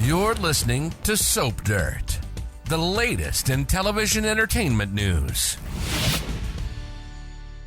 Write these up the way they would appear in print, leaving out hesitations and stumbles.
You're listening to Soap Dirt, the latest in television entertainment news.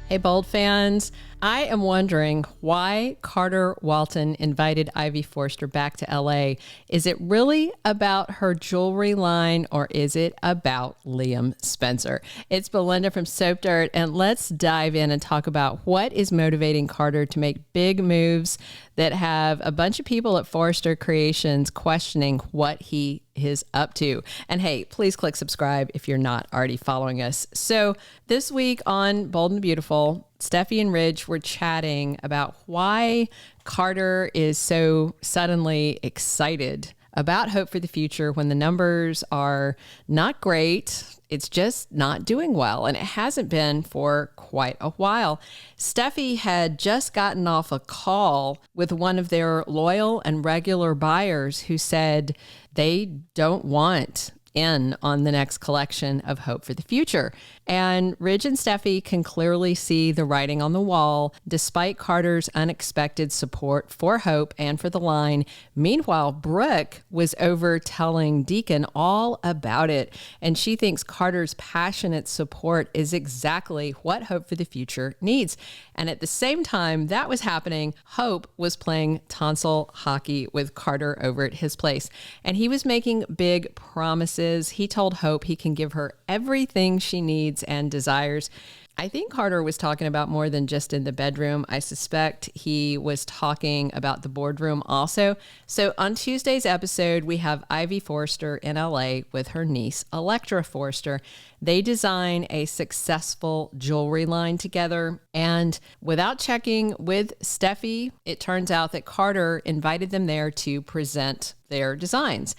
Hey, Bold fans. I am wondering why Carter Walton invited Ivy Forrester back to LA. Is it really about her jewelry line or is it about Liam Spencer? It's Belinda from Soap Dirt, and let's dive in and talk about what is motivating Carter to make big moves that have a bunch of people at Forrester Creations questioning what he is up to. And hey, please click subscribe if you're not already following us. So this week on Bold and Beautiful, Steffy and Ridge were chatting about why Carter is so suddenly excited about hope for the future when the numbers are not great. It's just not doing well, and it hasn't been for quite a while. Steffy had just gotten off a call with one of their loyal and regular buyers who said they don't want in on the next collection of Hope for the Future. And Ridge and Steffy can clearly see the writing on the wall, despite Carter's unexpected support for Hope and for the line. Meanwhile, Brooke was over telling Deacon all about it, and she thinks Carter's passionate support is exactly what Hope for the Future needs. And at the same time that was happening, Hope was playing tonsil hockey with Carter over at his place, and he was making big promises. He told Hope he can give her everything she needs and desires. I think Carter was talking about more than just in the bedroom. I suspect he was talking about the boardroom also. So on Tuesday's episode, we have Ivy Forrester in LA with her niece, Electra Forrester. They design a successful jewelry line together. And without checking with Steffy, it turns out that Carter invited them there to present their designs.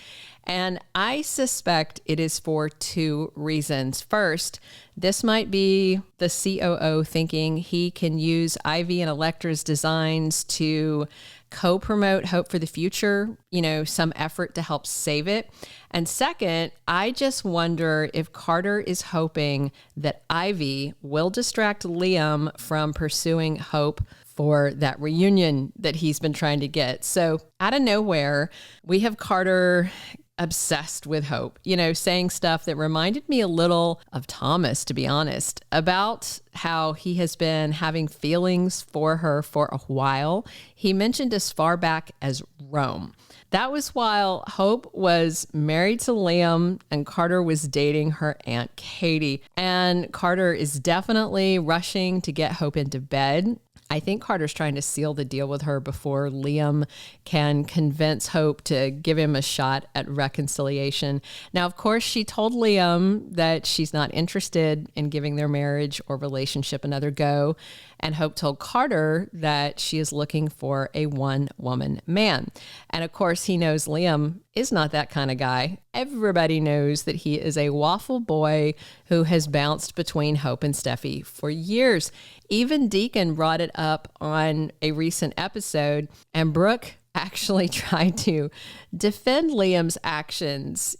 And I suspect it is for two reasons. First, this might be the COO thinking he can use Ivy and Electra's designs to co-promote Hope for the Future, some effort to help save it. And second, I just wonder if Carter is hoping that Ivy will distract Liam from pursuing Hope for that reunion that he's been trying to get. So out of nowhere, we have Carter obsessed with Hope, saying stuff that reminded me a little of Thomas, to be honest, about how he has been having feelings for her for a while. He mentioned as far back as Rome. That was while Hope was married to Liam and Carter was dating her Aunt Katie. And Carter is definitely rushing to get Hope into bed. I think Carter's trying to seal the deal with her before Liam can convince Hope to give him a shot at reconciliation. Now, of course, she told Liam that she's not interested in giving their marriage or relationship another go. And Hope told Carter that she is looking for a one-woman man. And of course, he knows Liam is not that kind of guy. Everybody knows that he is a waffle boy who has bounced between Hope and Steffy for years. Even Deacon brought it up on a recent episode, and Brooke actually tried to defend Liam's actions.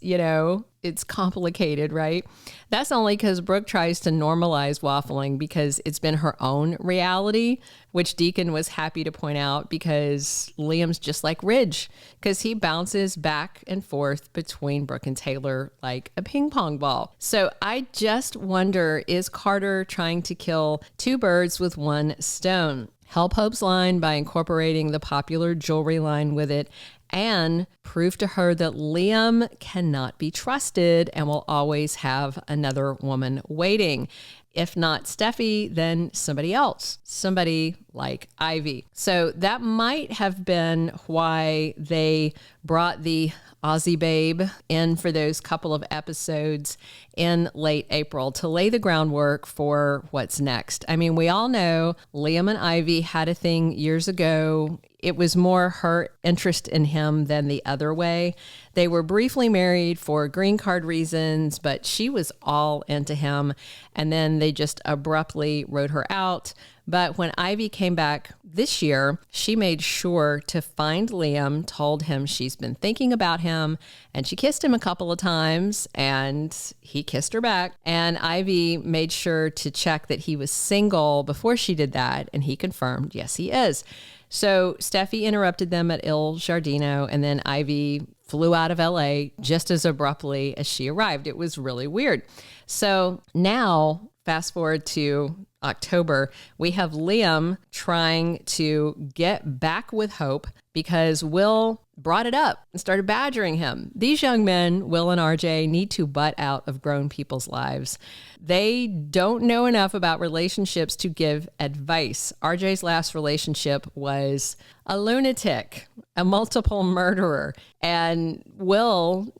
It's complicated, right? That's only because Brooke tries to normalize waffling because it's been her own reality, which Deacon was happy to point out because Liam's just like Ridge, because he bounces back and forth between Brooke and Taylor like a ping pong ball. So I just wonder, is Carter trying to kill two birds with one stone? Help Hope's line by incorporating the popular jewelry line with it, and prove to her that Liam cannot be trusted and will always have another woman waiting. If not Steffy, then somebody else, somebody like Ivy. So that might have been why they brought the Ozzie babe in for those couple of episodes in late April to lay the groundwork for what's next. I mean, we all know Liam and Ivy had a thing years ago. It was more her interest in him than the other way. They were briefly married for green card reasons, but she was all into him. And then they just abruptly wrote her out. But when Ivy came back this year, she made sure to find Liam, told him she's been thinking about him, and she kissed him a couple of times, and he kissed her back. And Ivy made sure to check that he was single before she did that, and he confirmed, yes, he is. So Steffy interrupted them at Il Giardino, and then Ivy flew out of LA just as abruptly as she arrived. It was really weird. So now, fast forward to October, we have Liam trying to get back with Hope because Will brought it up and started badgering him. These young men, Will and RJ, need to butt out of grown people's lives. They don't know enough about relationships to give advice. RJ's last relationship was a lunatic, a multiple murderer, and Will,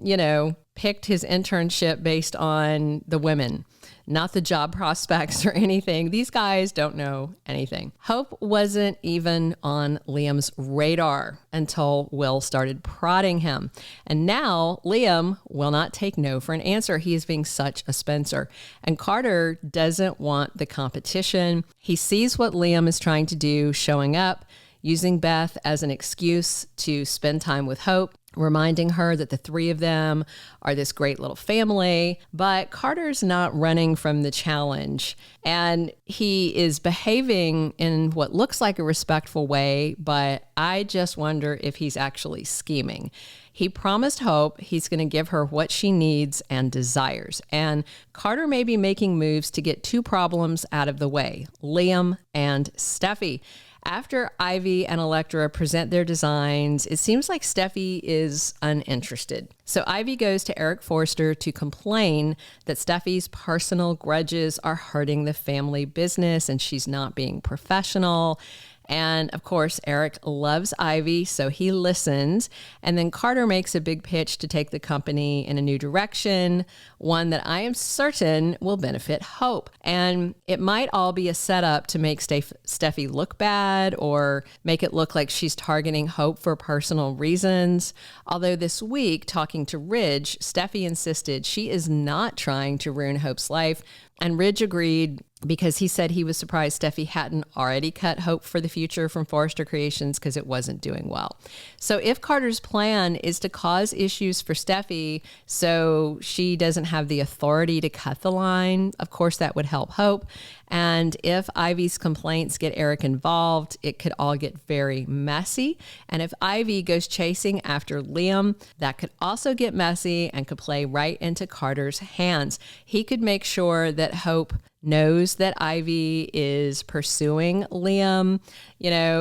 picked his internship based on the women, not the job prospects or anything. These guys don't know anything. Hope wasn't even on Liam's radar until Will started prodding him. And now Liam will not take no for an answer. He is being such a Spencer. And Carter doesn't want the competition. He sees what Liam is trying to do, showing up, using Beth as an excuse to spend time with Hope, reminding her that the three of them are this great little family. But Carter's not running from the challenge, and he is behaving in what looks like a respectful way, but I just wonder if he's actually scheming. He promised Hope he's going to give her what she needs and desires, and Carter may be making moves to get two problems out of the way, Liam and Steffy. After Ivy and Electra present their designs, it seems like Steffy is uninterested. So Ivy goes to Eric Forrester to complain that Steffy's personal grudges are hurting the family business and she's not being professional. And of course, Eric loves Ivy, so he listens. And then Carter makes a big pitch to take the company in a new direction, one that I am certain will benefit Hope. And it might all be a setup to make Steffy look bad or make it look like she's targeting Hope for personal reasons. Although this week, talking to Ridge, Steffy insisted she is not trying to ruin Hope's life. And Ridge agreed because he said he was surprised Steffy hadn't already cut Hope for the Future from Forrester Creations because it wasn't doing well. So if Carter's plan is to cause issues for Steffy so she doesn't have the authority to cut the line, of course that would help Hope. And if Ivy's complaints get Eric involved, it could all get very messy. And if Ivy goes chasing after Liam, that could also get messy and could play right into Carter's hands. He could make sure that Hope knows that Ivy is pursuing Liam.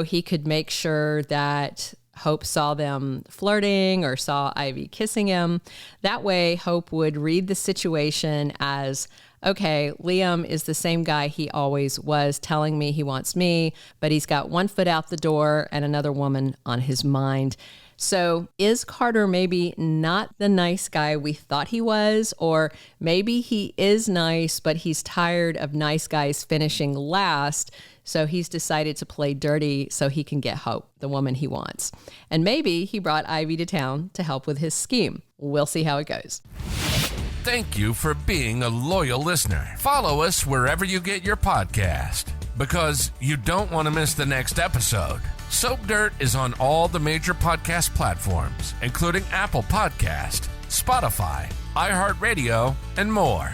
He could make sure that Hope saw them flirting or saw Ivy kissing him. That way, Hope would read the situation as, okay, Liam is the same guy he always was, telling me he wants me, but he's got one foot out the door and another woman on his mind. So is Carter maybe not the nice guy we thought he was? Or maybe he is nice, but he's tired of nice guys finishing last. So he's decided to play dirty so he can get Hope, the woman he wants. And maybe he brought Ivy to town to help with his scheme. We'll see how it goes. Thank you for being a loyal listener. Follow us wherever you get your podcast, because you don't want to miss the next episode. Soap Dirt is on all the major podcast platforms, including Apple Podcast, Spotify, iHeartRadio, and more.